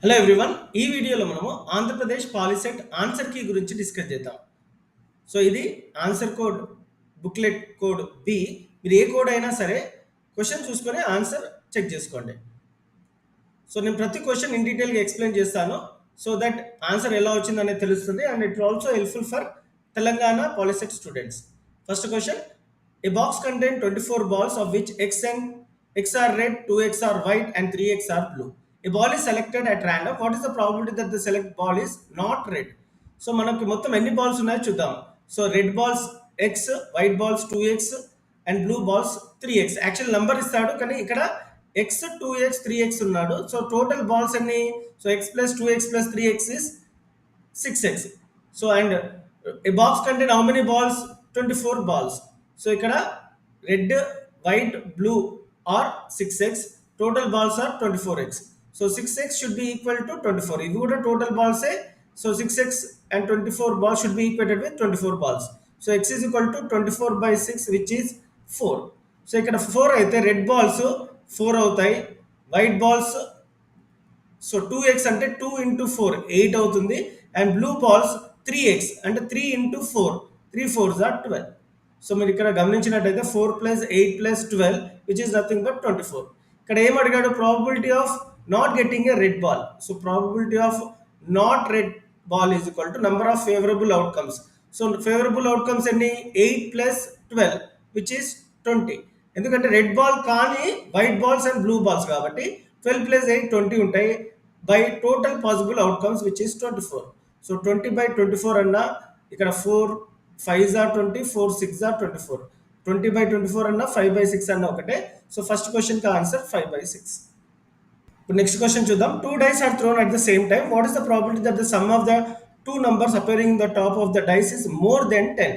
Hello everyone. ఈ వీడియోలో మనము ఆంధ్రప్రదేశ్ పాలిసెట్ ఆన్సర్ కీ గురించి డిస్కస్ చేద్దాం. సో ఇది answer code, booklet code B. మీరు ఏ కోడ్ అయినా సరే క్వశ్చన్ చూసుకొని ఆన్సర్ చెక్ చేసుకోండి. సో నేను ప్రతి క్వశ్చన్ ఇన్ డీటెయిల్గా ఎక్స్ప్లెయిన్ చేస్తాను, సో దట్ ఆన్సర్ ఎలా వచ్చింది అనేది తెలుస్తుంది. And it also helpful for Telangana POLYCET students. First question: A box contain 24 balls of which x are red, 2x are white and 3x are blue. A ball is selected at random. What is the probability that the select ball is not red? So మనకి మొత్తం ఎన్ని balls ఉన్నాయో చూద్దాం. So red balls x, white balls 2x and blue balls 3x. Actual number ఇస్తాడు కానీ ఇక్కడ x, 2x, 3x ఉన్నాడు. So total balls అన్ని, so x plus 2x plus 3x is 6x. So and a box contain how many balls? 24 balls. So ఇక్కడ red, white, blue are 6x, total balls are 24x. So 6x should be equal to 24. ఇవి కూడా total బాల్సే. So 6x and 24 balls should be equated with 24 balls. So x is equal to 24 by 6, which is 4. So ఇక్కడ 4 అయితే red balls 4 అవుతాయి, white balls so 2x అంటే 2 into 4 8 అవుతుంది, and blue balls 3x అంటే 3 into 4 3 4s are 12. So మీరు ఇక్కడ గమనించినట్టయితే 4 plus 8 plus 12 which is nothing but 24. ఇక్కడ ఏం అడిగాడు? Probability of not getting a red ball. So probability of not red ball is equal to number of favourable outcomes. So favourable outcomes ఎన్ని? 8 plus 12 which is 20. ఎందుకంటే red ball కానీ white balls and blue balls కాబట్టి 12 plus 8 20 ఉంటాయి. By total possible outcomes which is 24. So 20 by 24 అన్నా ఇక్కడ 4 5s are 20, 4 6s are 24. 20 by 24 అన్నా 5 by 6 అన్నా ఒకటే. సో ఫస్ట్ క్వశ్చన్ కి ఆన్సర్ 5 by 6. ఇప్పుడు నెక్స్ట్ క్వశ్చన్ చూద్దాం. 2 dice are thrown at the same time. What is the probability that the sum of the two numbers appearing in the top of the dice is more than 10?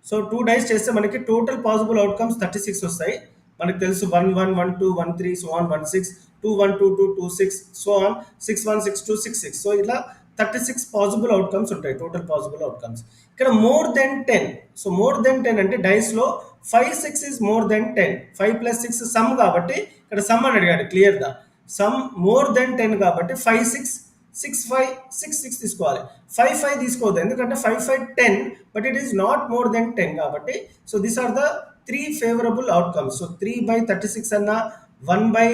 So 2 dice చేస్తే మనకి total possible outcomes 36 వస్తాయి. మనకు తెలుసు 1 1 1 2 1 3 so on 1 6 2 1 2 2 2 6 so on 6 1 6 2 6 6. So ఇలా 36 possible outcomes ఉంటాయి, total possible outcomes. ఇక్కడ more than 10. So more than 10 అంటే dice లో 5 6 is more than 10. 5 plus 6 some కాబట్టి ఇక్కడ సమ్ అని అడిగాడు క్లియర్ గా. సమ్ మోర్ దెన్ 10 కాబట్టి 5 6 6 5 6 6 తీసుకోవాలి. 5 5 తీసుకోవద్దు ఎందుకంటే 5 5 10 but it is not more than 10 కాబట్టి. So these are the 3 favourable outcomes. So 3 by 36 అన్నా 1 by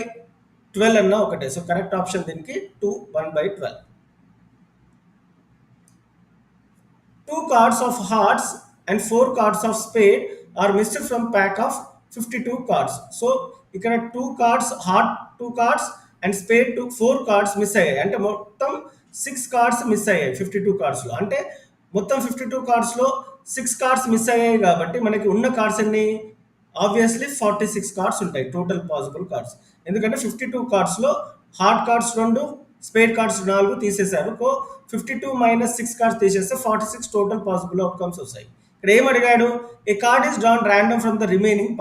12 అన్నా ఒకటే. సో కరెక్ట్ ఆప్షన్ దీనికి 2 1 by 12. 2 cards of hearts and 4 cards of spade are missed from pack of 52 cards. So ఇక్కడ 2 cards heart, 2 cards and spade 4 cards miss అయ్యాయి. అంటే మొత్తం 6 cards miss అయ్యాయి 52 cards లో. అంటే మొత్తం 52 cards లో 6 cards మిస్ అయ్యాయి కాబట్టి మనకి ఉన్న కార్డ్స్ అన్ని ఆబ్వియస్లీ 46 కార్డ్స్ ఉంటాయి టోటల్ పాసిబుల్ కార్డ్స్. ఎందుకంటే 52 కార్డ్స్ లో హార్ట్ కార్డ్స్ 2, స్పేడ్ కార్డ్స్ 4 తీసేశారు. 52 minus 6 కార్డ్స్ తీసేస్తే 46 టోటల్ పాసిబుల్ అవుట్కమ్స్ వస్తాయి. ఇక్కడ ఏం అడిగాడు? A card is drawn random from the remaining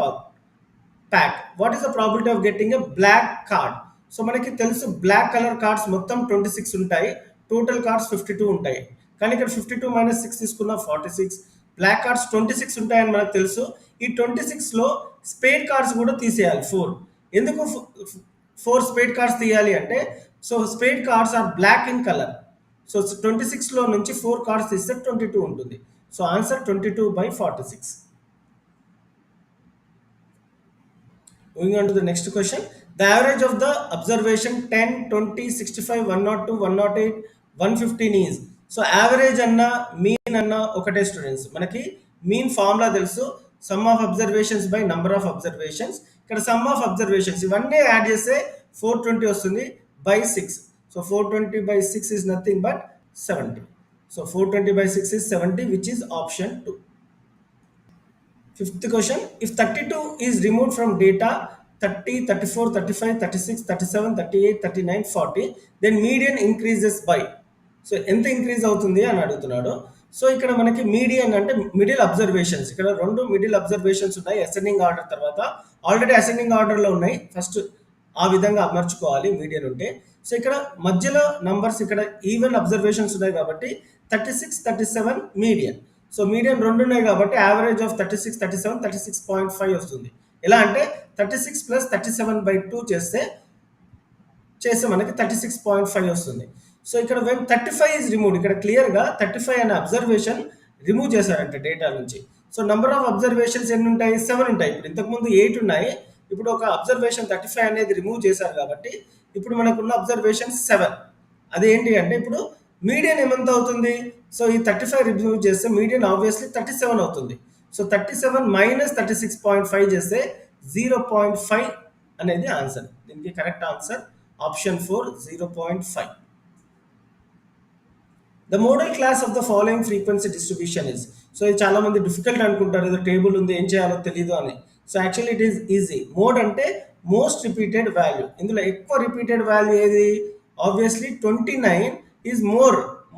pack. What is the probability of getting a black card? So మనకి తెలుసు బ్లాక్ కలర్ కార్డ్స్ మొత్తం 26 ఉంటాయి, టోటల్ కార్డ్స్ 52 ఉంటాయి. కానీ ఇక్కడ 52 minus 6 తీసుకున్న 46. బ్లాక్ కార్డ్స్ 26 ఉంటాయని మనకు తెలుసు. ఈ 26 లో స్పేడ్ కార్డ్స్ కూడా తీసేయాలి 4. ఎందుకు 4 స్పేడ్ కార్డ్స్ తీయాలి అంటే, so spade cards are black in colour. So 26 లో నుంచి 4 కార్డ్స్ తీస్తే 22 ఉంటుంది. So answer 22 by 46. Moving on to the next question. The average of the observation 10, 20, 65, 102, 108, 115 is. So average అన్నా మీన్ అన్నా ఒకటే స్టూడెంట్స్. మనకి మీన్ ఫార్ములా తెలుసు, some of observations by number of observations. ఇక్కడ సమ్ ఆఫ్ అబ్జర్వేషన్స్ ఇవన్నీ add చేస్తే 420 వస్తుంది by 6. So 420 by 6 is nothing but 70. So 420 by 6 is 70, which is option 2. Fifth question. If 32 is removed from data 30, 34, 35, 36, 37, 38, 39, 40, then median increases by. So ఎంత increase అవుతుంది అని అడుగుతున్నాడు. So ఇక్కడ మనకి మీడియన్ అంటే మిడిల్ అబ్జర్వేషన్స్. ఇక్కడ 2 మిడిల్ అబ్జర్వేషన్స్ ఉన్నాయి ascending order తర్వాత. ఆల్రెడీ అసెండింగ్ ఆర్డర్లో ఉన్నాయి, ఫస్ట్ ఆ విధంగా అమర్చుకోవాలి మీడియన్ ఉంటే. సో ఇక్కడ మధ్యలో నంబర్స్ ఇక్కడ ఈవెన్ అబ్జర్వేషన్స్ ఉన్నాయి కాబట్టి 36, 37 మీడియన్. సో మీడియన్ 2 ఉన్నాయి కాబట్టి యావరేజ్ ఆఫ్ 36, 37, 36.5 వస్తుంది. ఎలా అంటే 36 plus 37 by 2 చేస్తే మనకి 36.5 వస్తుంది. సో ఇక్కడ వెన్ 35 ఈజ్ రిమూవ్డ్, ఇక్కడ క్లియర్గా 35 అనే అబ్జర్వేషన్ రిమూవ్ చేశారంట డేటా నుంచి. సో నంబర్ ఆఫ్ అబ్జర్వేషన్స్ ఎన్ని ఉంటాయి? 7 ఉంటాయి. ఇప్పుడు ఇంతకుముందు 8 ఉన్నాయి, ఇప్పుడు ఒక అబ్జర్వేషన్ 35 అనేది రిమూవ్ చేశారు కాబట్టి ఇప్పుడు మనకున్న అబ్జర్వేషన్ 7. అదేంటి అంటే ఇప్పుడు మీడియన్ ఏమంత అవుతుంది? సో ఈ 35 రిమూవ్ చేస్తే మీడియన్ ఆబ్వియస్లీ 37 అవుతుంది. సో 37 మైనస్ 36.5 చేస్తే 0.5 అనేది ఆన్సర్. దీనికి correct answer option 4, 0.5. The modal class of the following frequency distribution is. So ఇది చాలా మంది డిఫికల్ట్ అనుకుంటారు, ఏదో టేబుల్ ఉంది ఏం చేయాలో తెలియదు అని. So actually it is easy. Mode అంటే మోస్ట్ రిపీటెడ్ వాల్యూ. ఇందులో ఎక్కువ రిపీటెడ్ వాల్యూ ఏది? Obviously 29 is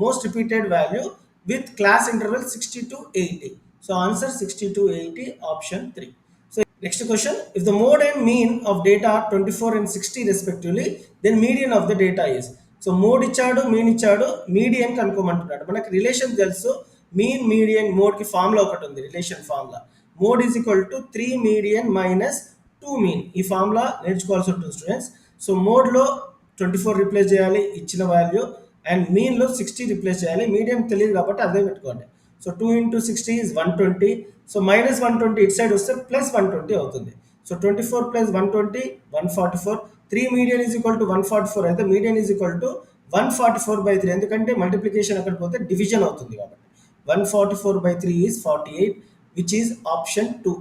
most repeated value with class interval 60 to 80. So answer 60 to 80, option 3. So next question, if the mode and mean of data 24 and 60 respectively, then median of the data is. So mode ఇచ్చాడు, mean ఇచ్చాడు, median కనుక్కోమంటున్నాడు. మనకి relation తెలుసు, mean median మోడ్కి formula ఒకటి ఉంది, relation formula. Mode is equal to 3 median minus 2 mean. ఈ formula నేర్చుకోవాల్సి ఉంటుంది students. So మోడ్లో 24 రిప్లేస్ చేయాలి ఇచ్చిన వాల్యూ, అండ్ మీన్లో 60 రిప్లేస్ చేయాలి. మీడియం తెలియదు కాబట్టి అదే పెట్టుకోండి. So 2 into 60 is 120. So minus 120 ఇటు సైడ్ వస్తే ప్లస్ 120 అవుతుంది. So 24 plus 120, 144. 3 median is equal to 144 అయితే మీడియన్ ఈజ్ ఈక్వల్ టు 144/3. ఎందుకంటే మల్టిప్లికేషన్ అక్కడ పోతే డివిజన్ అవుతుంది కాబట్టి 144/3 ఈజ్ 48, విచ్ ఈజ్ ఆప్షన్ 2.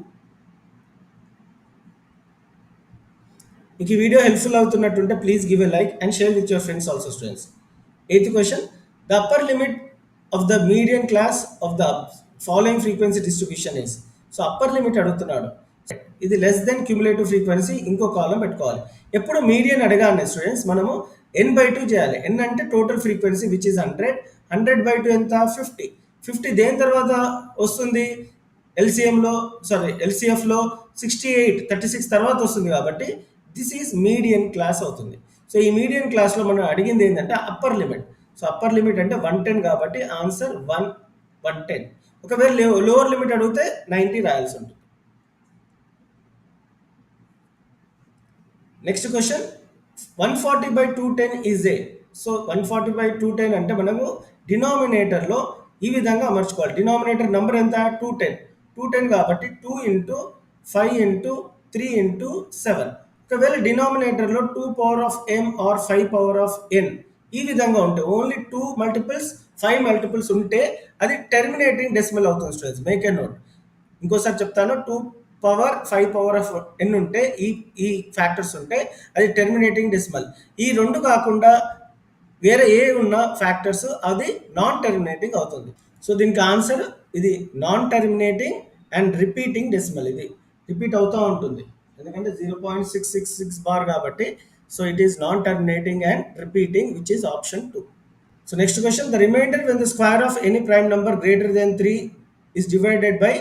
మీకు ఈ వీడియో హెల్ప్ఫుల్ అవుతున్నట్టుంటే please give a like and share with your friends also students. 8th question, the upper limit of the median class of the following frequency distribution is. So upper limit అడుగుతున్నాడు, ఇది less than cumulative frequency, ఇంకో కాలం పెట్టుకోవాలి. ఎప్పుడు median అడగాలి students మనము n/2 చేయాలి. n అంటే total frequency which is 100. 100/2 ఎంత? 50. 50 దేని తర్వాత వస్తుంది? ఎల్సిఎఫ్లో 68, 36 తర్వాత వస్తుంది కాబట్టి దిస్ ఈజ్ మీడియన్ క్లాస్ అవుతుంది. సో ఈ మీడియన్ క్లాస్లో మనం అడిగింది ఏంటంటే upper limit. So upper limit అంటే 110 కాబట్టి ఆన్సర్ 110. ఒకవేళ లోవర్ లిమిట్ అడిగితే 90 రాయాల్సి ఉంటుంది. Next question, 140/210 is a. So 140/210 అంటే మనము డినామినేటర్లో ఈ విధంగా అమర్చుకోవాలి. డినామినేటర్ నెంబర్ ఎంత? 210 కాబట్టి 2 into 5 into 3 into 7. ఒకవేళ డినామినేటర్లో 2 power of m or 5 power of n ఈ విధంగా ఉంటే, ఓన్లీ 2 మల్టిపుల్స్ 5 మల్టిపుల్స్ ఉంటే అది టెర్మినేటింగ్ డెసిమల్ అవుతుంది స్టూడెంట్స్. Make a note. ఇంకోసారి చెప్తాను, 2 power 5 power of n ఉంటే ఈ ఫ్యాక్టర్స్ ఉంటే అది టెర్మినేటింగ్ డెసిమల్. ఈ రెండు కాకుండా వేరే ఏ ఉన్న ఫ్యాక్టర్స్ అది నాన్ టెర్మినేటింగ్ అవుతుంది. సో దీనికి ఆన్సర్ ఇది non terminating and repeating decimal. ఇది రిపీట్ అవుతూ ఉంటుంది ఎందుకంటే 0.666 బార్ కాబట్టి. So it is non terminating and repeating, which is option 2. So next question, the remainder when the square of any prime number greater than 3 is divided by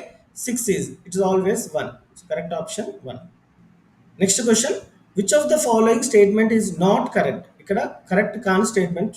6 is, it is always 1. So correct option 1. Next question, which of the following statement is not correct. ఇక్కడ correct కాని statement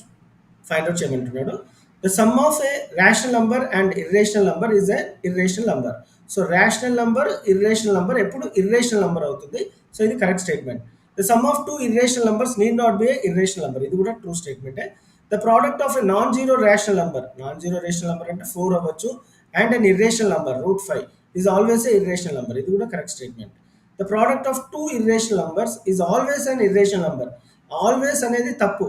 find out చేయమంటున్నాడు. The sum of a rational number and irrational number is a irrational number. So rational number irrational number ఎప్పుడు irrational number అవుతుంది. So ఇది correct statement. The sum of 2 irrational numbers need not be a irrational number. ఇది కూడా true స్టేట్మెంటే. The product of a non zero rational number, non zero rational number అంటే 4 అవ్వచ్చు, and an irrational number √5 is always a irrational number. ఇది కూడా correct statement. The product of 2 irrational numbers is always an irrational number. Always అనేది తప్పు.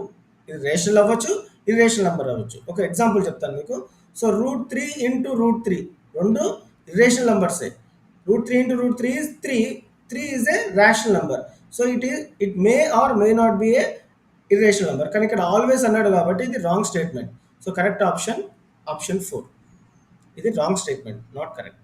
ఇది rational అవ్వచ్చు, irrational number అవ్వచ్చు. ఒక ఎగ్జాంపుల్ చెప్తాను మీకు. సో √3 into √3 రెండు irrational నంబర్సే. √3 into √3 is 3. 3 is a rational number. So it may or may not be a irrational number. కానీ ఇక్కడ ఆల్వేస్ అన్నాడు కాబట్టి ఇది wrong statement. So correct option 4. ఇది wrong statement, not correct.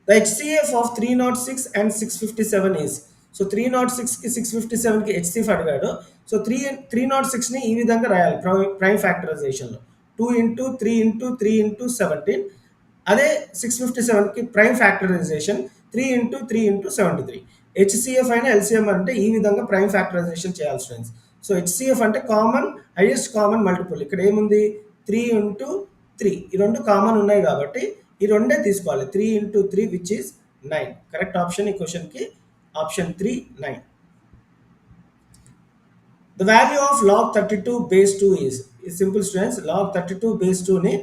The HCF of 306 and 657 is. So 306కి 657కి HCF అడిగాడు. So 306ని ఈ విధంగా రాయాలి ప్రైమ్ ఫ్యాక్టరైజేషన్లో. 2 into 3 into 3 into 17. అదే 657కి prime factorisation 3 into 3 into 73. HCF అయినా LCM అంటే ఈ విధంగా ప్రైమ్ ఫ్యాక్టరైజేషన్ చేయాలి స్టూడెంట్స్. సో HCF అంటే కామన్ హైయెస్ట్ కామన్ మల్టిపుల్. ఇక్కడ ఏముంది? 3 into 3. ఈ రెండు కామన్ ఉన్నాయి కాబట్టి ఈ రెండే తీసుకోవాలి. 3 into 3 which is 9. Correct option ఈ క్వశ్చన్కి option 3, 9. The value of log 32 base 2 is simple students. Log 32 base 2 ని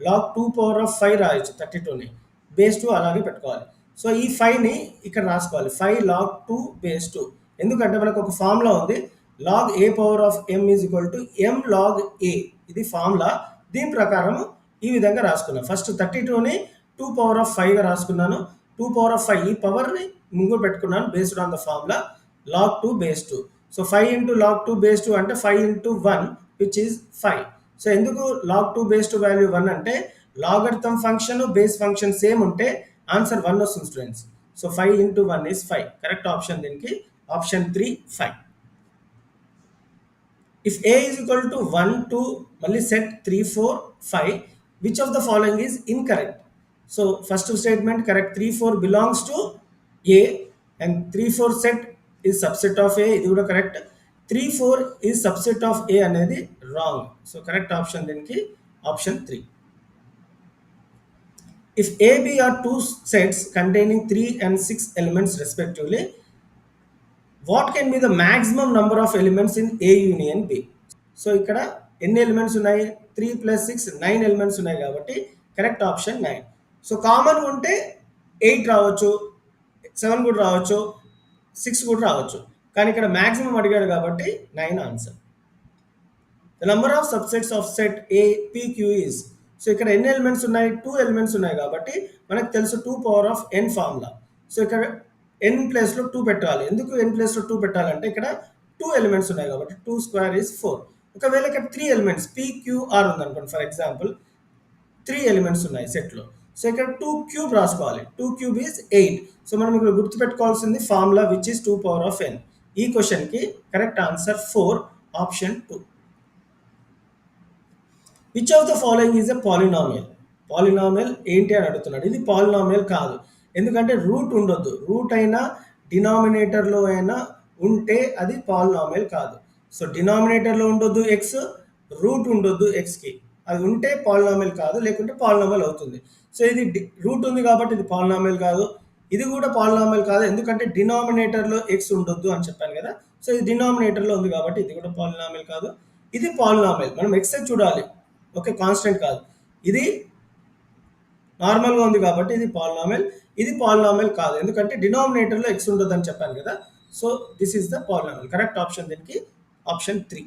log 2 power of 5 రాయొచ్చు 32 ని బేస్ 2 అలాగే పెట్టుకోవాలి. సో ఈ 5 ని ఇక్కడ రాసుకోవాలి 5 log 2 base 2. ఎందుకంటే మనకు ఒక ఫార్ములా ఉంది log a power of m is equal to m log a. ఇది ఫార్ములా. దీని ప్రకారం ఈ విధంగా రాసుకున్నాను. ఫస్ట్ 32ని 2 power of 5 గా రాసుకున్నాను. 2 power of 5 ఈ పవర్ని ముందు పెట్టుకున్నాను based on the formula log 2 base 2. So 5 into log 2 base 2 అంటే 5 into 1 which is 5. సో ఎందుకు log 2 base 2 వాల్యూ 1 అంటే logarithm function base function same ఉంటే ఆన్సర్ 1 వస్తుంది students. So 5 into 1 is 5. Correct option దీనికి option 3 5. If a is equal to 1 2 మళ్ళీ set 3 4 5 which of the following is incorrect? So first statement correct 3 4 belongs to a and 3 4 set is subset of a ఇది కూడా correct 3 4 is subset of a అనేది wrong. So correct option దీనికి option 3. If a b are two sets containing 3 and 6 elements respectively, what can be the maximum number of elements in a union b? So ఇక్కడ ఎన్ని elements ఉన్నాయి 3 + 6 9 elements ఉన్నాయి కాబట్టి correct option 9. So common ఉంటే 8 రావచ్చు 7 కూడా రావచ్చు 6 కూడా రావచ్చు కానీ ఇక్కడ మ్యాక్సిమం అడిగాడు కాబట్టి 9 answer. The number of subsets of set A PQ is. So ఇక్కడ ఎన్ని ఎలిమెంట్స్ ఉన్నాయి 2 ఎలిమెంట్స్ ఉన్నాయి కాబట్టి మనకు తెలుసు 2 power of n formula. So ఇక్కడ n ప్లేస్లో 2 పెట్టాలి. ఎందుకు n ప్లేస్లో 2 పెట్టాలంటే ఇక్కడ 2 ఎలిమెంట్స్ ఉన్నాయి కాబట్టి 2 square is 4. ఒకవేళ ఇక్కడ 3 ఎలిమెంట్స్ PQR ఉందనుకోండి ఫర్ ఎగ్జాంపుల్ 3 ఎలిమెంట్స్ ఉన్నాయి సెట్లో. సో ఇక్కడ 2 క్యూబ్ రాసుకోవాలి 2 క్యూబ్ ఈజ్ 8. సో మనం ఇక్కడ గుర్తుపెట్టుకోవాల్సింది formula which is 2 power of n. ఈ క్వశ్చన్కి correct answer 4 option 2. Which of the following is a polynomial? Polynomial ఏంటి అని అడుగుతున్నాడు. ఇది పాలినామియల్ కాదు ఎందుకంటే రూట్ ఉండొద్దు. రూట్ అయినా డినామినేటర్లో అయినా ఉంటే అది పాలినామియల్ కాదు. సో డినామినేటర్లో ఉండొద్దు ఎక్స్ రూట్ ఉండొద్దు ఎక్స్కి అది ఉంటే పాలినామియల్ కాదు లేకుంటే పాలినామియల్ అవుతుంది. సో ఇది రూట్ ఉంది కాబట్టి ఇది పాలినామియల్ కాదు. ఇది కూడా పాలినామియల్ కాదు ఎందుకంటే డినామినేటర్లో ఎక్స్ ఉండొద్దు అని చెప్పాను కదా. సో ఇది డినామినేటర్లో ఉంది కాబట్టి ఇది కూడా పాలినామియల్ కాదు. ఇది పాలినామియల్ మనం ఎక్స్ చూడాలి ఓకే కాన్స్టెంట్ కాదు. ఇది నార్మల్గా ఉంది కాబట్టి ఇది పాలినామియల్. ఇది పాలినామియల్ కాదు ఎందుకంటే డినామినేటర్లో ఎక్స్ ఉండొద్దు అని చెప్పాను కదా. So this is the polynomial. Correct option దీనికి option 3.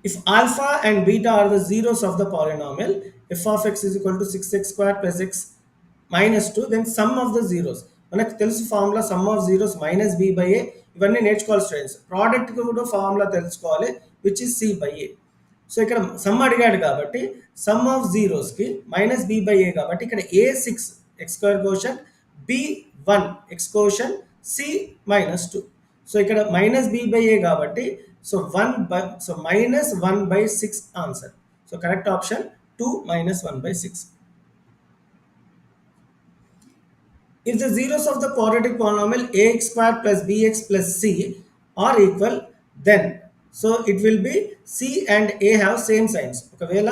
If alpha and beta are the zeros of the polynomial f of x is equal to 6x squared plus x minus 2 then sum of the zeros మనకు తెలుసు formula sum of zeros minus b by a. ఇవన్నీ నేర్చుకోవాలి students. Product కూడా formula తెలుసుకోవాలి which is c by a. So ఇక్కడ sum అడిగాడు కాబట్టి sum of జీరోస్కి మైనస్ బి బై ఏ కాబట్టి ఇక్కడ a 6 x square coefficient b 1 x coefficient c minus 2. So ఇక్కడ మైనస్ బి బై ఏ కాబట్టి so minus 1/6 answer. So correct option 2 minus 1/6. If the zeros of the quadratic polynomial ax squared plus bx plus c are equal then so it will be c and a have same signs. ఒకవేళ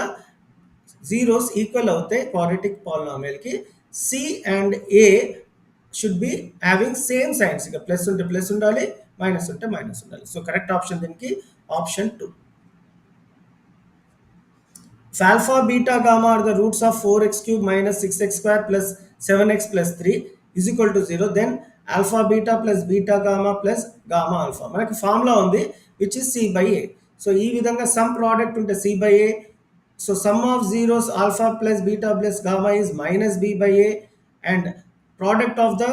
zeros equal అవుతే quadratic పాలినామియల్కి c and a should be having same signs. ఇక plus ఉంటే ప్లస్ ఉండాలి minus ఉంటే minus ఉండాలి. So correct option దీనికి option 2. If alpha beta gamma are the roots of 4x cube minus 6x square plus 7x plus 3 is equal to 0 then alpha beta plus beta gamma plus gamma alpha మనకి formula ఉంది which is c by a. So ఈ విధంగా some product ఉంటే c by a. So some of zeros alpha plus beta plus gamma is minus b by a and product of the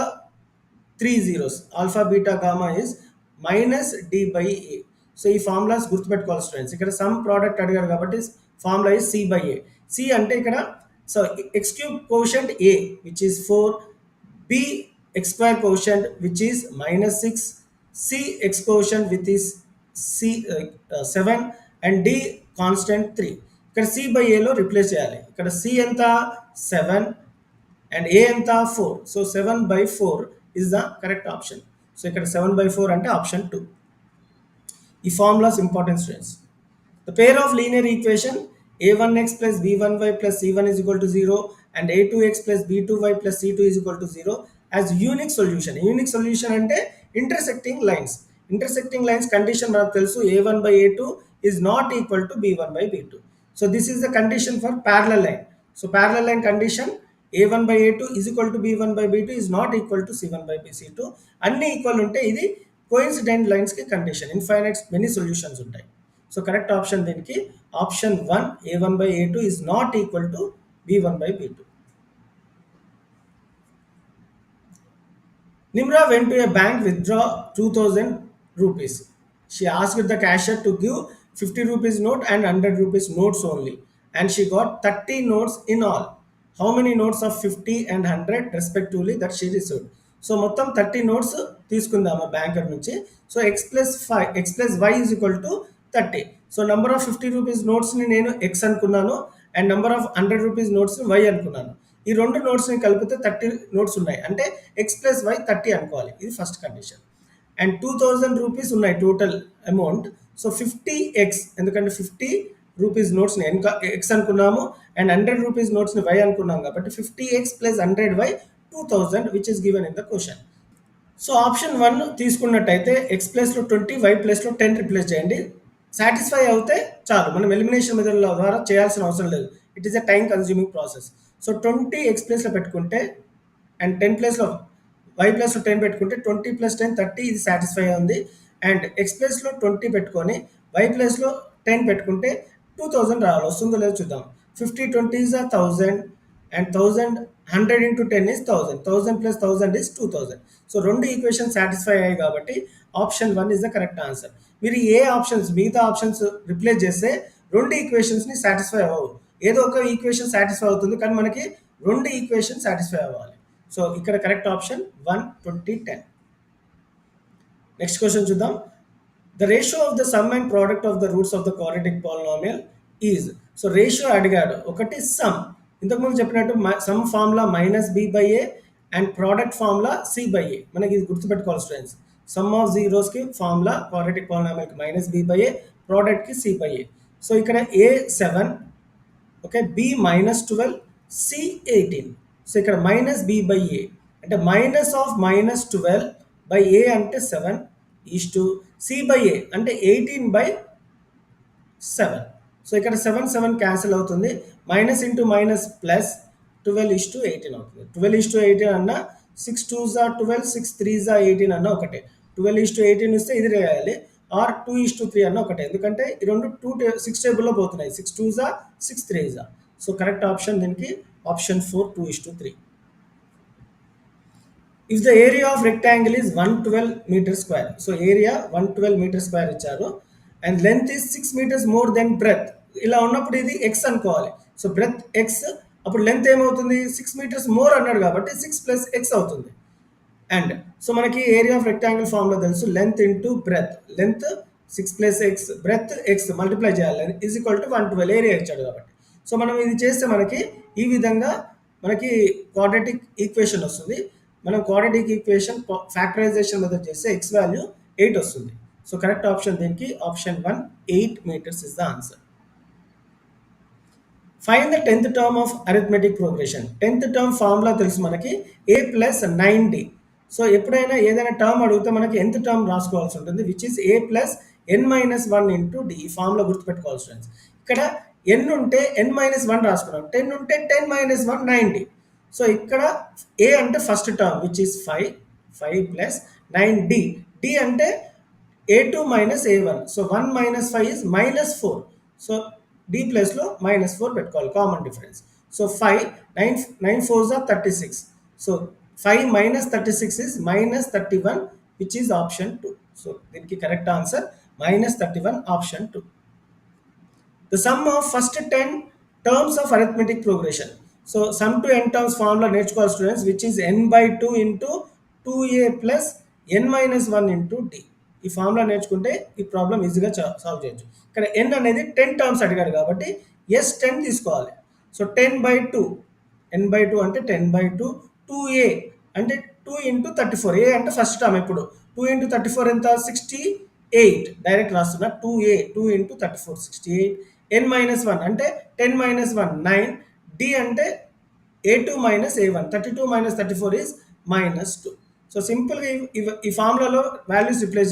3 zeros alpha beta gamma is minus d by a. So ఈ formulas గుర్తుపెట్టుకోవాలి students. ఇక్కడ some product అడిగారు కాబట్టి formula is c by a. c అంటే ఇక్కడ so X cube quotient a which is 4 b x square quotient which is minus 6 c x quotient which is c 7 and d constant 3. ఇక్కడ c by a లో replace చేయాలి. ఇక్కడ c ఎంత 7 and a ఎంత 4. So 7/4 is the correct option. So ఇక్కడ 7/4 అంటే option 2. ఈ formulas important students. The pair of linear equation a1x plus b1y plus c1 is equal to 0 and a2x plus b2y plus c2 is equal to 0 as unique solution. Unique solution అంటే intersecting lines. Intersecting lines condition మనకు తెలుసు A1 by A2 is not equal to B1 by B2. So this is the condition for parallel line. So parallel line condition A1 by A2 is equal to B1 by B2 is not equal to C1 by C2. అన్ని equal ఉంటే ఇది coincident lines కి condition. Infinite many solutions ఉంటాయి. So correct option దీనికి option 1 A1 by A2 is not equal to B1 by B2. Nimra went to a bank withdraw 2000 rupees. She asked the cashier to give 50 rupees note and 100 rupees notes only, and she got 30 notes in all. How many notes of 50 and 100 respectively that she received? So మొత్తం 30 notes తీసుకుందామా banker నుంచి. So x plus y is equal to 30. So number of 50 rupees నోట్స్ని నేను x అనుకున్నాను and number of 100 rupees నోట్స్ని y అనుకున్నాను. ఈ రెండు నోట్స్ని కలిపితే 30 నోట్స్ ఉన్నాయి అంటే x ప్లస్ వై 30 అనుకోవాలి. ఇది ఫస్ట్ కండిషన్. అండ్ 2000 రూపీస్ ఉన్నాయి టోటల్ అమౌంట్. సో 50x ఎందుకంటే 50 రూపీస్ నోట్స్ని ఎక్స్ అనుకున్నాము అండ్ 100 రూపీస్ నోట్స్ని వై అనుకున్నాము కాబట్టి 50x plus 100y 2000 which is given in the question. So option 1 తీసుకున్నట్టయితే x ప్లస్లో 20 y ప్లస్లో 10 రిప్లేస్ చేయండి. సాటిస్ఫై అవుతే చాలు, మనం ఎలిమినేషన్ మెథడ్ ద్వారా చేయాల్సిన అవసరం లేదు. It is a time consuming process. So 20 x ప్లేస్లో పెట్టుకుంటే అండ్ 10 ప్లేస్లో y ప్లస్లో 10 పెట్టుకుంటే 20 ప్లస్ 10 30 ఇది సాటిస్ఫై ఉంది. అండ్ x ప్లేస్లో 20 పెట్టుకొని y ప్లేస్లో 10 పెట్టుకుంటే 2000 రావాలి. వస్తుందో లేదో చూద్దాం. 50 20 is 1000 and 1000 100 into 10 is 1000. 1000 plus 1000 is 2000. So రెండు ఈక్వేషన్ సాటిస్ఫై అయ్యాయి కాబట్టి option 1 is the correct answer. మీరు ఏ ఆప్షన్స్ మిగతా ఆప్షన్స్ రిప్లేస్ చేస్తే రెండు ఈక్వేషన్స్ని సాటిస్ఫై అవ్వవు. ఏదో ఒక ఈక్వేషన్ సాటిస్ఫై అవుతుంది కానీ మనకి రెండు ఈక్వేషన్ సాటిస్ఫై అవ్వాలి. సో ఇక్కడ కరెక్ట్ ఆప్షన్ 1 20 10. నెక్స్ట్ క్వశ్చన్ చూద్దాం. The ratio of the sum and product of the roots of the quadratic polynomial is. So ratio అడిగాడు. ఒకటి సమ్, ఇంతకుముందు చెప్పినట్టు sum formula -b/a and product formula c/a. మనకి ఇది గుర్తుపెట్టుకోవాలి స్టూడెంట్స్. సమ్ ఆఫ్ జీరోస్కి formula quadratic పాలినామియల్కి -b/a, ప్రోడక్ట్కి c/a. సో ఇక్కడ a 7, okay, b -12, c 18. So ఇక్కడ -b/a అంటే మైనస్ ఆఫ్ -12/a అంటే 7 ఈజ్ టు c/a అంటే 18/7. సో ఇక్కడ 7 7 క్యాన్సిల్ అవుతుంది. మైనస్ ఇంటూ మైనస్ ప్లస్ 12:18 అవుతుంది. 12:18 అన్న 6 2s 12, 6 3s 18 అన్న ఒకటే. 12:18 ఇస్తే ఇది రాయాలి ఆర్ 2:3 అన్న ఒకటే. ఎందుకంటే ఈ రెండు 6 టేబుల్లో పోతున్నాయి. 6 2s 6 3s. So correct option దీనికి option 4 2:3. If the area of rectangle is 112 meter square. So area 112 meter square ఇచ్చారు and length is 6 meters more than breadth. ఇలా ఉన్నప్పుడు ఇది ఎక్స్ అనుకోవాలి. సో బ్రెత్ ఎక్స్, అప్పుడు లెంత్ ఏమవుతుంది 6 meters మోర్ అన్నాడు కాబట్టి 6 + x అవుతుంది. అండ్ సో మనకి ఏరియా ఆఫ్ రెక్టాంగిల్ ఫార్ములా తెలుసు, length into breadth. Length 6 + x, breadth x multiply చేయాలి ఈజ్ ఈక్వల్ టు 112 ఏరియా ఇచ్చాడు కాబట్టి. సో మనం ఇది చేస్తే మనకి ఈ విధంగా మనకి క్వాడ్రాటిక్ ఈక్వేషన్ వస్తుంది. మనం క్వాడ్రాటిక్ ఈక్వేషన్ ఫ్యాక్టరైజేషన్ మెథడ్ చేస్తే x వాల్యూ 8 వస్తుంది. సో కరెక్ట్ ఆప్షన్ దీనికి option 1 8 meters is the answer. Find the 10th term of arithmetic progression. 10th term formula తెలుసు మనకి a + 9d. సో ఎప్పుడైనా ఏదైనా టర్మ్ అడిగితే మనకి nth టర్మ్ రాసుకోవాల్సి ఉంటుంది which is a + n - 1 into d. ఈ ఫార్ములా గుర్తుపెట్టుకోవాలి స్టూడెంట్స్. ఇక్కడ n ఉంటే n - 1 రాసుకున్నాం, 10 ఉంటే 10 - 1 9d. సో ఇక్కడ a అంటే first term which is 5 + 9d. d అంటే a2 - a1. So 1 - 5 is -4. So d ప్లేస్లో -4 పెట్టుకోవాలి, కామన్ డిఫరెన్స్. So 5 9 4s 36. సో 5 - 36 is -31 which is option 2. So దీనికి correct answer -31 option 2. The sum of first 10 terms of arithmetic progression. So sum to n terms formula నేర్చుకోవాలి students which is n/2 into 2a plus n - 1 into d. ఈ formula నేర్చుకుంటే ఈ problem ఈజీగా solve చేయొచ్చు. ఇక్కడ n అనేది 10 terms అడిగాడు కాబట్టి s10 తీసుకోవాలి. సో 10/2, n/2 అంటే 10/2, 2a అంటే 2 into 34. a అంటే ఫస్ట్ టర్మ్. ఎప్పుడు 2 into 34 ఎంత 68. డైరెక్ట్ రాస్తున్నా 2a 2 into 34 68. n - 1 అంటే 10 - 1 9. d అంటే a2 - a1. 32 - 34 is -2. సో సింపుల్గా ఈ ఫార్ములాలో వాల్యూస్ రిప్లేస్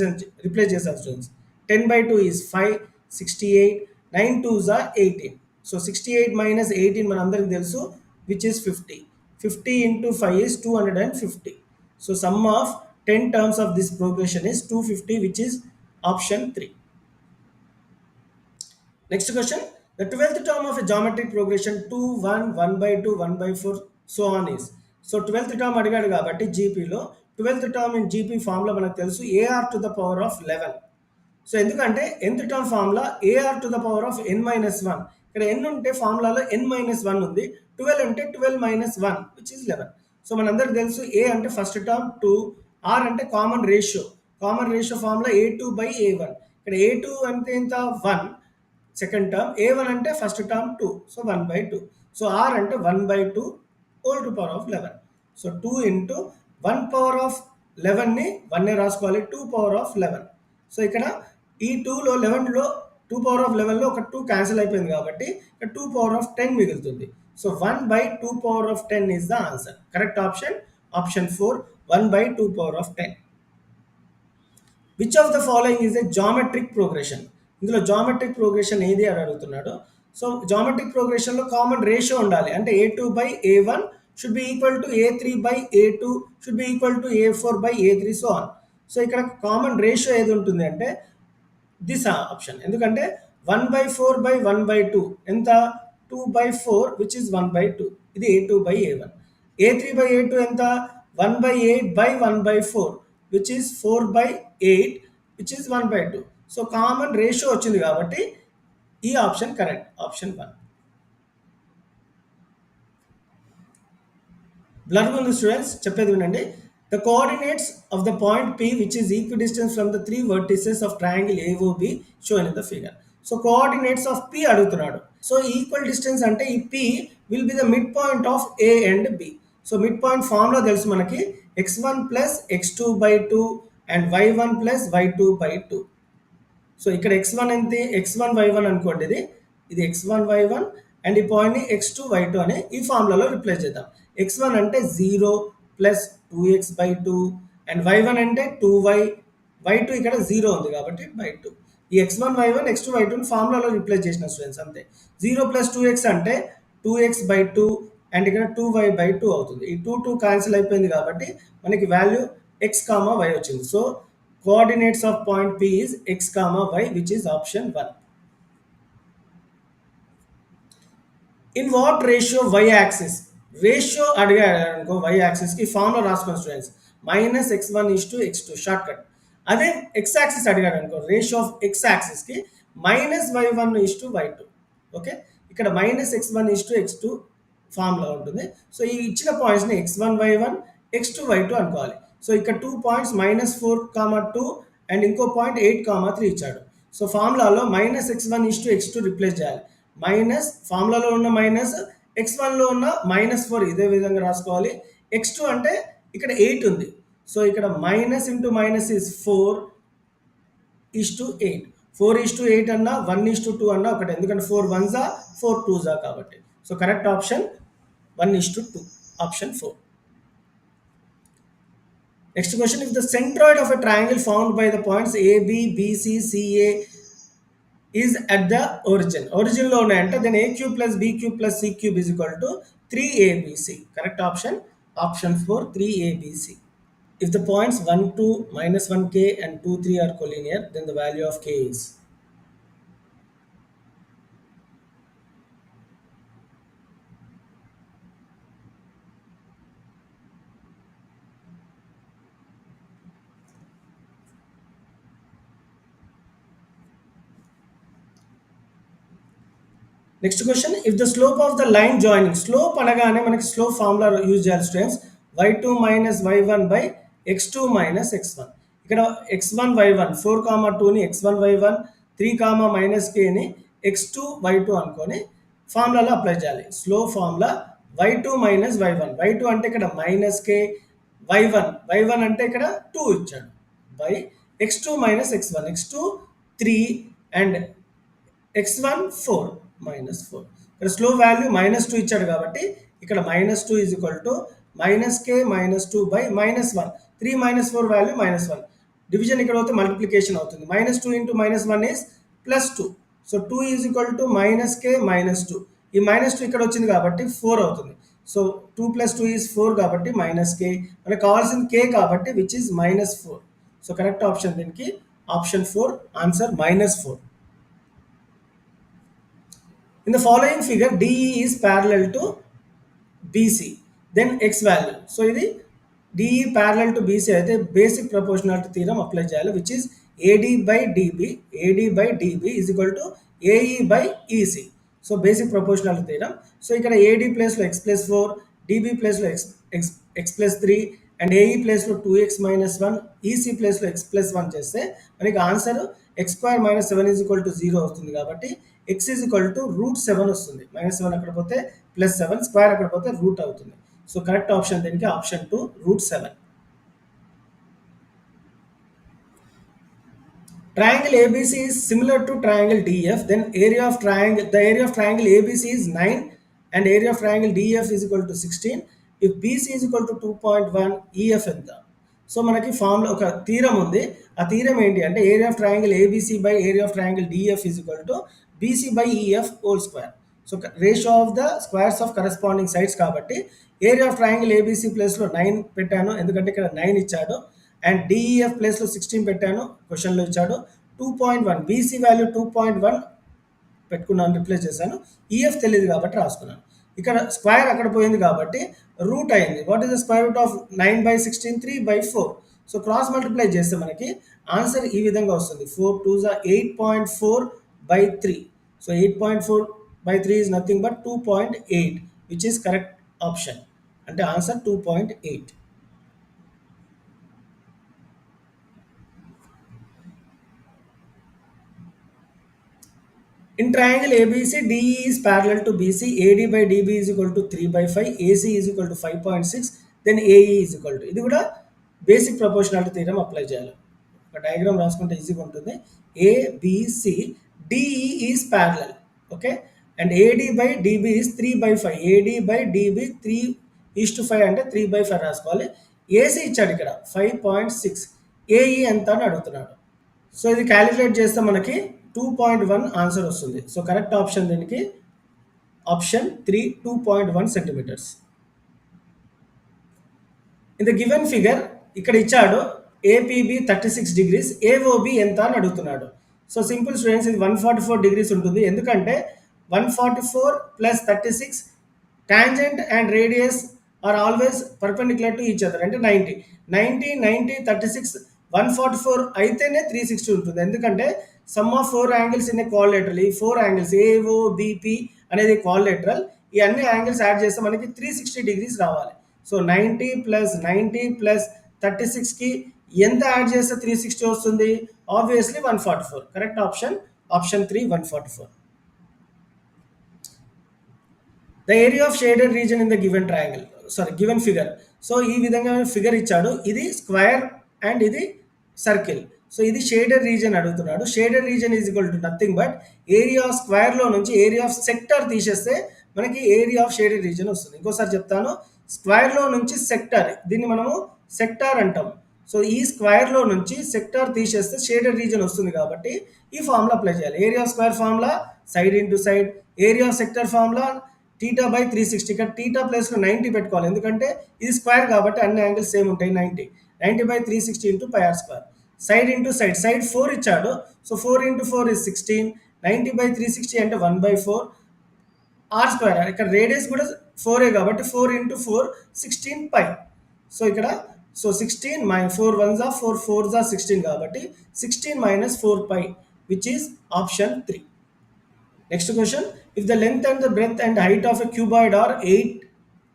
చేశారు students. 10/2 is 5, 68, 9 2s are 18. So 68 minus 18 మనందరికి తెలుసు, which is 50. 50 into 5 is 250. So sum of 10 terms of this progression is 250, which is option 3. Next question. The 12th term of a geometric progression 2, 1, 1/2, 1/4, so on is. So 12th term అడిగాడు కాబట్టి జీపీలో 12th term in GP formula మనకు తెలుసు AR to the power of 11. So ఎందుకంటే nth term formula AR to the power of n-1. ఇక్కడ n ఉంటే ఫార్ములాలో n-1 ఉంది, 12 అంటే 12 minus 1 which is 11. So మనందరికి తెలుసు A అంటే ఫస్ట్ టర్మ్ 2, R అంటే కామన్ రేషియో ఫార్ములా A2/A1. ఇక్కడ A2 అంటే ఎంత 1 సెకండ్ టర్మ్, A1 అంటే first term 2, so 1/2. So R అంటే 1/2 whole to power of 11. So 2 into 1 power of 11ని 1 రాసుకోవాలి, 2 power of 11. సో ఇక్కడ ఈ 2లో 11లో 2 power of 11లో ఒక 2 క్యాన్సిల్ అయిపోయింది కాబట్టి ఇక్కడ 2 power of 10 మిగులుతుంది. So 1/2 power of 10 is the answer. Correct option 4, 1/2 power of 10. Which of the following is a geometric progression? ఇందులో జామెట్రిక్ ప్రోగ్రెషన్ ఏది అని అడుగుతున్నాడు. సో జామెట్రిక్ ప్రోగ్రెషన్లో కామన్ రేషియో ఉండాలి, అంటే A2/A1 should be equal to A3/A2 should be equal to A4/A3 so on. So ఇక్కడ common ratio ఏది ఉంటుంది అంటే దిస్ ఆప్షన్, ఎందుకంటే 1/4/1/2 ఎంత 2/4 విచ్ ఇస్ 1/2, ఇది A2/A1. A3/A2 ఎంత 1/8/1/4 which is 4/8 which is 1/2. So common ratio వచ్చింది కాబట్టి ఈ ఆప్షన్ కరెక్ట్, ఆప్షన్ 1. బ్లర్ ఉంది స్టూడెంట్స్, చెప్పేది వినండి. The coordinates of the point P which is equidistance from the 3 vertices of triangle AOB shown in the figure. So coordinates of P అడుగుతున్నాడు. So equal distance అంటే ఈ P will be the mid point of A and B. So mid point formula తెలుసు మనకి, x1 plus x2/2 and y1 plus y2/2. So ఇక్కడ x1 ఎంత, x1 y1 అనుకోండి, ఇది x1 y1 and ఈ పాయింట్ని x2 y2 అని ఈ ఫార్ములాలో రిప్లేస్ చేద్దాం. x1 అంటే 0 ప్లస్ 2x/2 అండ్ y1 అంటే 2y, y2 ఇక్కడ 0 ఉంది కాబట్టి by2. ఈ x1 y1 x2 y2 ఫార్ములాలో replace చేసిన స్టూడెంట్స్ అంతే. 0 ప్లస్ 2x అంటే 2x/2 అండ్ ఇక్కడ 2y/2 అవుతుంది. ఈ 2 క్యాన్సిల్ అయిపోయింది కాబట్టి మనకి వాల్యూ x, y వచ్చింది. So coordinates of point P is x, y, which is option 1. In what ratio y-axis? Ratio అడిగాడు అనుకో y-axisకి ఫార్ములా రాసుకోండి స్టూడెంట్స్, -x1:x2 షార్ట్ కట్. అదే x-axis అడిగాడు అనుకో, రేషియో ఆఫ్ x-axisకి -y1:y2. ఓకే, ఇక్కడ -x1:x2 ఫార్ములా ఉంటుంది. So ఈ ఇచ్చిన పాయింట్స్ని x1 y1 x2 y2 అనుకోవాలి. సో ఇక్కడ 2 పాయింట్స్ -4, 2 అండ్ ఇంకో పాయింట్ 8, 3 ఇచ్చాడు. సో ఫార్ములాలో -x1:x2 రిప్లేస్ చేయాలి. ఫార్ములాలో ఉన్న మైనస్, x1లో ఉన్న -4 ఇదే విధంగా రాసుకోవాలి. x2 అంటే ఇక్కడ 8 ఉంది. సో ఇక్కడ మైనస్ ఇంటూ మైనస్ ఇస్ 4:8. 4:8 అన్నా 1:2 అన్నా ఒకటి, ఎందుకంటే 4 1s 4 2s కాబట్టి. So correct option 1:2, option 4. Next question, if the centroid of a triangle found by the points AB, BC, CA is at the origin లో ఉన్నాయంటే then A cube plus B cube plus C cube is equal to 3ABC. Correct option 4, 3ABC. If the points 1 2 -1k and 2 3 are collinear, then the value of k is. Next question, if the slope of the line joining, slope అనగానే మనకి slope formula use చేయాలి students, y2 - y1/x2 - x1. ఇక్కడ x1 y1 4, 2ని x1 y1, 3, -kని x2 y2 అనుకొని ఫార్ములాలో apply చేయాలి. Slope formula y2 - y1, y2 అంటే ఇక్కడ -k, y1 అంటే ఇక్కడ 2 ఇచ్చాడు, by x2 - x1, x2 3 and x1 4 -4. ఇక్కడ స్లో వాల్యూ -2 ఇచ్చాడు కాబట్టి ఇక్కడ -2 is equal to -k - 2/-1. 3 minus 4 value minus 1. Division ఇక్కడ అవుతే multiplication అవుతుంది. Minus 2 into minus 1 is plus 2. So 2 is equal to minus k minus 2. ఈ minus 2 ఇక్కడ వచ్చింది కాబట్టి 4 అవుతుంది. సో 2 plus 2 is 4 కాబట్టి minus k. మనకు కావాల్సింది k కాబట్టి which is minus 4. So correct option దీనికి option 4 answer minus 4. In the following figure, DE is parallel to BC, then X value. So, ఇది DE parallel to BC అయితే basic proportionality theorem apply చేయాలి, which is AD by DB is equal to AE by EC. So, basic proportionality theorem. So, ఇక్కడ AD place లో x plus 4, DB place లో x plus 3 and AE place లో 2x minus 1, EC place లో x plus 1 చేస్తే మనకి answer x square minus 7 is equal to 0 వస్తుంది కాబట్టి x is equal to root 7 వస్తుంది. మైనస్ 7 అక్కడ పోతే ప్లస్ 7, స్క్వేర్ అక్కడ పోతే రూట్ అవుతుంది. సో కరెక్ట్ ఆప్షన్ దీనికి option 2 route 7. Triangle ABC is similar to triangle DF, then the area of triangle ABC is 9 and area of triangle DF is equal to 16. If BC is equal to 2.1, EF ఎంత? So మనకి formula ఒక theorem ఉంది. ఆ theorem ఏంటి అంటే area of triangle ABC by area of triangle DF is equal to BC by EF whole square. So ratio of the squares of corresponding sides కాబట్టి area of triangle ABC ప్లేస్లో 9 పెట్టాను ఎందుకంటే ఇక్కడ 9 ఇచ్చాడు. అండ్ డిఈఎఫ్ ప్లేస్లో 16 పెట్టాను, క్వశ్చన్లో ఇచ్చాడు. 2.1 బీసీ వాల్యూ 2.1 పెట్టుకున్నాను, రిప్లేస్ చేశాను. ఈఎఫ్ తెలియదు కాబట్టి రాసుకున్నాను. ఇక్కడ స్క్వేర్ అక్కడ పోయింది కాబట్టి రూట్ అయింది. What is the square root of 9/16? 3/4. So cross multiply చేస్తే మనకి ఆన్సర్ ఈ విధంగా వస్తుంది. 4 2s 8.4/3. So 8.4/3 is nothing but 2.8, which is correct option. అంటే answer 2.8. In triangle ABC, DE is parallel to BC, AD by DB is equal to 3/5, AC is equal to 5.6, then AE is equal to. ఇది కూడా basic proportionality theorem apply చేయాలి. ఒక diagram రాసుకుంటే ఈజీగా ఉంటుంది. ABC, DE is parallel, okay, and AD by DB is 3/5. AD by DB 3:5 అంటే 3/5 రాసుకోవాలి. AC ఇచ్చాడు ఇక్కడ 5.6, AE ఎంత అని అడుగుతున్నాడు. సో ఇది క్యాలిక్యులేట్ చేస్తే మనకి 2.1 ఆన్సర్ వస్తుంది. సో కరెక్ట్ ఆప్షన్ దీనికి option 3 2.1 centimetres. In the given figure ఇక్కడ ఇచ్చాడు ఏపీబీ 36 degrees, ఏఓబి ఎంత అని అడుగుతున్నాడు. సో సింపుల్ స్టూడెంట్స్, ఇది 144 degrees ఉంటుంది. ఎందుకంటే 144 + 36 tangent and radius are always perpendicular to each other. అంటే 90 36 144 అయితేనే 360 ఉంటుంది. ఎందుకంటే sum of 4 angles in a quadrilateral. ఈ 4 యాంగిల్స్ ఏఓబిపి అనేది క్వాడ్రిలేటరల్. ఈ అన్ని యాంగిల్స్ యాడ్ చేస్తే మనకి 360 degrees రావాలి. సో 90 + 90 + 36కి ఎంత యాడ్ చేస్తే 360 వస్తుంది? Obviously 144. Correct option option 3 144. The area of shaded region in the given triangle, given figure. So ఈ విధంగా ఫిగర్ ఇచ్చాడు. ఇది స్క్వేర్ అండ్ ఇది సర్కిల్. సో ఇది షేడెడ్ రీజన్ అడుగుతున్నాడు. Shaded region is equal to nothing but area of స్క్వేర్లో నుంచి area of sector తీసేస్తే మనకి ఏరియా ఆఫ్ షేడెడ్ రీజన్ వస్తుంది. ఇంకోసారి చెప్తాను, స్క్వేర్లో నుంచి సెక్టర్, దీన్ని మనము సెక్టార్ అంటాం. సో ఈ స్క్వేర్లో నుంచి సెక్టార్ తీసేస్తే షేడెడ్ రీజన్ వస్తుంది కాబట్టి ఈ ఫార్ములా అప్లై చేయాలి. Area of square formula side into side, area of sector formula θ/360. ఇక్కడ θ ప్లేస్లో 90 పెట్టుకోవాలి ఎందుకంటే ఇది స్క్వేర్ కాబట్టి అన్ని యాంగిల్స్ సేమ్ ఉంటాయి. 90/360 into πr². Side into side, side 4 ఇచ్చాడు. So 4 into 4 is 16. 90/360 అంటే 1/4 r². ఇక్కడ రేడియస్ కూడా 4 కాబట్టి 4 into 4 16 π. సో ఇక్కడ 16 4 1s 4 4s 16 కాబట్టి 16 - 4 π, which is option 3. Next question, if the length and the breadth and height of a cuboid are 8,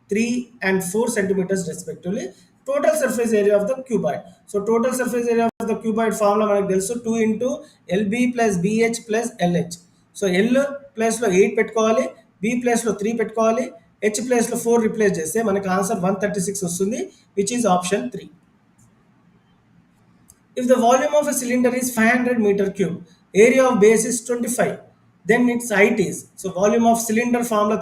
3 and 4 centimeters respectively, total surface area of the cuboid. So total surface area of the cuboid formula మనకు తెలుసు 2 into LB plus BH plus LH. So L place లో 8 పెట్టుకోవాలి, B place లో 3 పెట్టుకోవాలి, H place లో 4 replace చేస్తే మనకి answer 136 వస్తుంది, which is option 3. If the volume of a cylinder is 500 meter cube, area of base is 25, then its height is. So volume of cylinder formula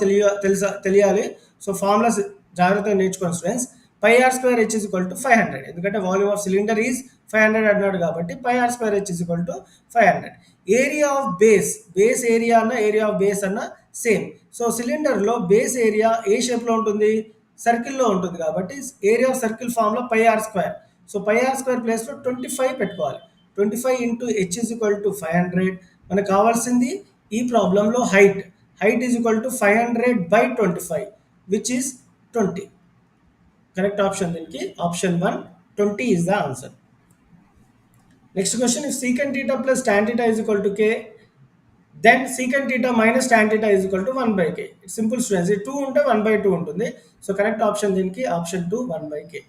తెలియాలి. So formulas జాగ్రత్తగా నేర్చుకోండి students. pi r square h is equal to 500. ఎందుకంటే volume of cylinder is 500 అన్నాడు కాబట్టి pi r square h is equal to 500. Area of base area అన్న area of base అన్న same. So సిలిండర్లో base area ఏ షేప్లో ఉంటుంది, సర్కిల్లో ఉంటుంది కాబట్టి area of circle formula pi r square. So pi r square ప్లేస్లో 25 పెట్టుకోవాలి. 25 into h is equal to 500. మనకు కావాల్సింది ఈ ప్రాబ్లంలో height is equal to 500 by 25 which is 20. Correct option దీనికి option 1, 20 is the answer. Next question, if secant theta plus tan theta is equal to k, then secant theta minus tan theta is equal to 1 by k. It's simple students, 2 ఉంటే 1 by 2 ఉంటుంది. So correct option దీనికి option 2, 1 by k.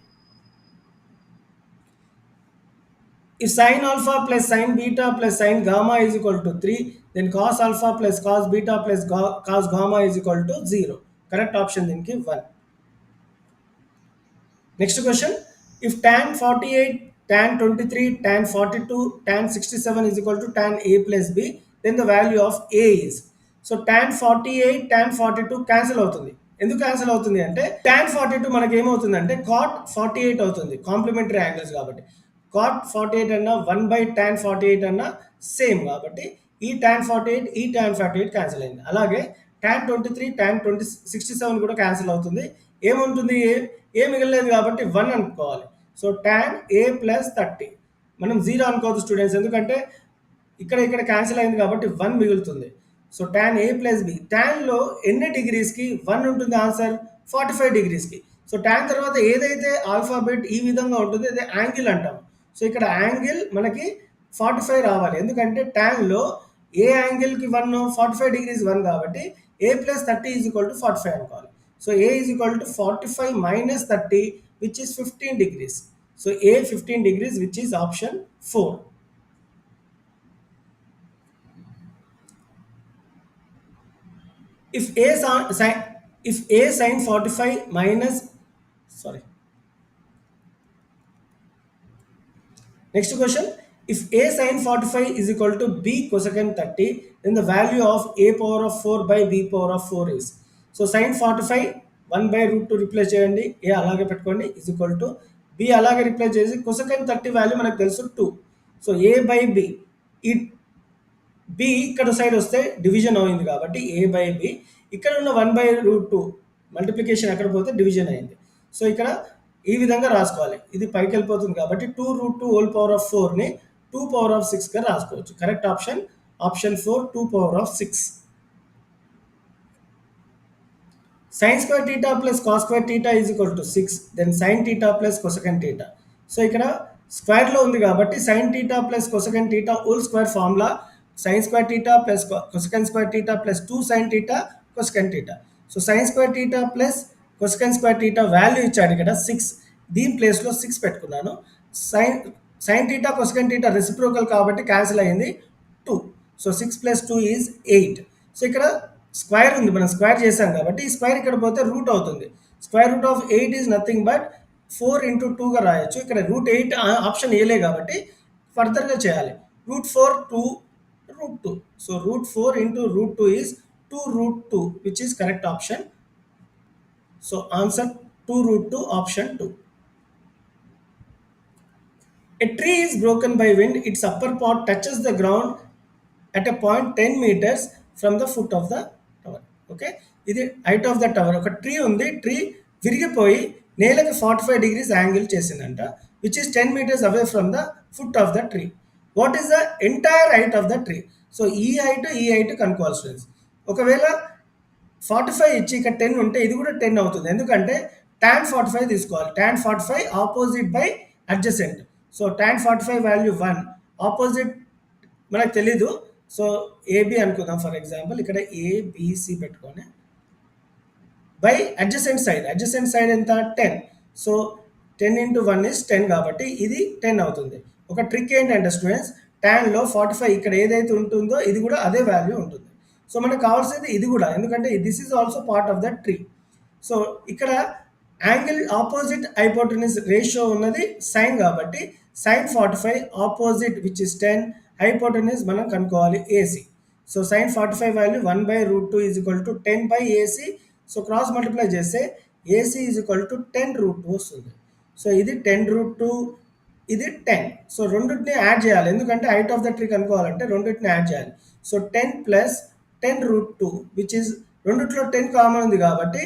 If sin alpha plus sin beta plus sin gamma is equal to 3, then cos alpha plus cos beta plus cos gamma is equal to 0. Correct option దీనికి 1. Next question, if tan 48, tan 23, tan 42, tan 67 is equal to tan a plus b, then the value of a is. So tan 48, tan 42 cancel అవుతుంది. ఎందుకు cancel అవుతుంది అంటే tan 42 మనకి ఏమవుతుందంటే cot 48 అవుతుంది, complementary angles కాబట్టి. cot 48 అన్న 1 by tan 48 అన్న సేమ్ కాబట్టి ఈ tan 48 ఈ tan 48 క్యాన్సిల్ అయింది. అలాగే tan 23, tan 67 కూడా క్యాన్సిల్ అవుతుంది. ఏముంటుంది, ఏ మిగలలేదు కాబట్టి 1 అనుకోవాలి. సో tan a ప్లస్ 30 మనం 0 అనుకోవద్దు స్టూడెంట్స్, ఎందుకంటే ఇక్కడ క్యాన్సిల్ అయింది కాబట్టి 1 మిగులుతుంది. So tan a plus b, ట్యాన్లో ఎన్ని డిగ్రీస్కి 1 ఉంటుంది ఆన్సర్, 45 డిగ్రీస్కి. సో ట్యాన్ తర్వాత ఏదైతే ఆల్ఫాబెట్ ఈ విధంగా ఉంటుందో అదే యాంగిల్ అంటాం. సో ఇక్కడ యాంగిల్ మనకి 45 రావాలి, ఎందుకంటే ట్యాన్లో ఏ యాంగిల్కి 1, 45 డిగ్రీస్ 1 కాబట్టి a plus 30 is equal to 45 అనుకోవాలి. So a is equal to 45 minus 30 which is 15 degrees. So a 15 degrees which is option 4. If a sin 45 minus, next question, if a sin 45 is equal to b cosecant 30, then the value of a power of 4 by b power of 4 is. So sin 45 1 by root 2 replace చేయండి, ఏ అలాగే పెట్టుకోండి, is equal to be అలాగే replace చేసి cosecant 30 value మనకు తెలుసు 2. So A by B, ఈ B ఇక్కడ side వస్తే డివిజన్ అయింది కాబట్టి ఏ బై బి, ఇక్కడ ఉన్న 1 by root 2 మల్టిప్లికేషన్ ఎక్కడ పోతే డివిజన్ అయింది. సో ఇక్కడ ఈ విధంగా రాసుకోవాలి, ఇది పైకి వెళ్ళిపోతుంది కాబట్టి 2 root 2 whole power of 4ని 2 power of 6గా రాసుకోవచ్చు. Correct option option 4, 2 power of 6. sin square theta plus cos square theta is equal to 6, then sin theta plus cosecant theta. So ఇక్కడ స్క్వేర్లో ఉంది కాబట్టి sin theta plus cosecant theta whole square formula sin square theta plus cosecant square theta plus 2 sin theta cosecant theta. So sin square theta plus cosecant square theta value ఇచ్చాడు ఇక్కడ 6, దీని ప్లేస్లో 6 పెట్టుకున్నాను. sin theta cosecant theta reciprocal కాబట్టి cancel అయింది 2. So 6 plus 2 is 8. So ఇక్కడ square ఉంది, మనం స్క్వేర్ చేసాం కాబట్టి ఈ స్క్వేర్ ఇక్కడ పోతే రూట్ అవుతుంది. Square root of 8 is nothing but 4 into 2గా రాయొచ్చు. ఇక్కడ రూట్ 8 ఆప్షన్ ఏలే కాబట్టి ఫర్దర్గా చేయాలి. Root 4 2 root 2. So root 4 into root 2 is 2 root 2 which is correct option. So answer 2 root 2 option 2. A tree is broken by wind, its upper part touches the ground at a point 10 meters from the foot of the tower. Okay, ఇది height of the tower. ఒక tree ఉంది, tree విరిగిపోయి నేలకి 45 degrees angle చేసిందంట, which is 10 meters away from the foot of the tree. What is the entire height of the tree? So ఈ height కనుక్కోవాలి students. ఒకవేళ 45 ఇచ్చి ఇక్కడ 10 ఉంటే ఇది కూడా 10 అవుతుంది, ఎందుకంటే tan 45 తీసుకోవాలి. tan 45 opposite by adjacent. So tan 45 value 1, opposite మనకు తెలీదు. సో ఏబి అనుకుందాం ఫర్ ఎగ్జాంపుల్, ఇక్కడ ఏబిసి పెట్టుకొని బై అడ్జసెంట్ సైడ్ ఎంత 10. సో 10 into 1 is 10 కాబట్టి ఇది 10 అవుతుంది. ఒక ట్రిక్ ఏంటంటే స్టూడెంట్స్, ట్యాన్లో 45 ఇక్కడ ఏదైతే ఉంటుందో ఇది కూడా అదే వాల్యూ ఉంటుంది. సో మనకు కావాల్సింది ఇది కూడా, ఎందుకంటే this is also part of the tree. So ఇక్కడ యాంగిల్ ఆపోజిట్ హైపోటెన్యూస్ రేషియో ఉన్నది సైన్ కాబట్టి sin 45 opposite which is 10, hypotenuse మనం కనుక్కోవాలి AC. So sin 45 value 1 by root 2 is equal to 10 by AC. So cross multiply చేస్తే AC is equal to 10√2 వస్తుంది. So ఇది 10√2, ఇది 10. So రెండింటిని యాడ్ చేయాలి, ఎందుకంటే హైట్ ఆఫ్ ద ట్రీ కనుక్కోవాలంటే రెండింటిని యాడ్ చేయాలి. సో 10 ప్లస్ 10√2 విచ్ ఇస్ రెండిట్లో 10 కామన్ ఉంది కాబట్టి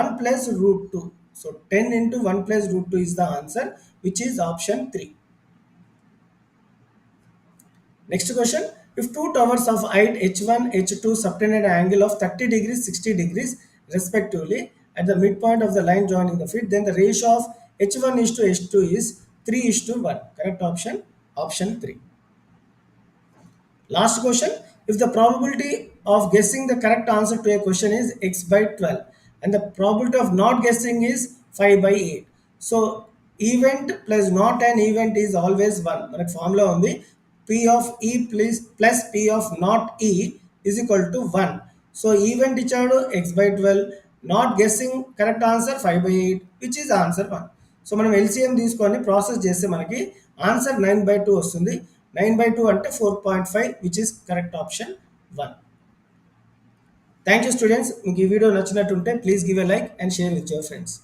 1 plus √2. So 10 into 1 plus √2 is the answer, which is option 3. Next question. If two towers of height h1, h2 subtended an angle of 30 degrees, 60 degrees respectively at the midpoint of the line joining the feet, then the ratio of h1 is to h2 is 3:1. Correct option, option 3. Last question. If the probability of guessing the correct answer to a question is x by 12 and the probability of not guessing is 5 by 8. So event plus not an event is always 1. మనకి formula ఉంది, p of e plus p of not e is equal to 1. So event ఇచ్చాడు x by 12, not guessing correct answer 5 by 8, which is answer 1. So మనం LCM తీసుకొని process చేస్తే మనకి answer 9/2 వస్తుంది. 9/2 అంటే 4.5, which is correct option 1. Thank you students. మీకు ఈ video నచ్చినట్టుంటే please give a like and share with your friends.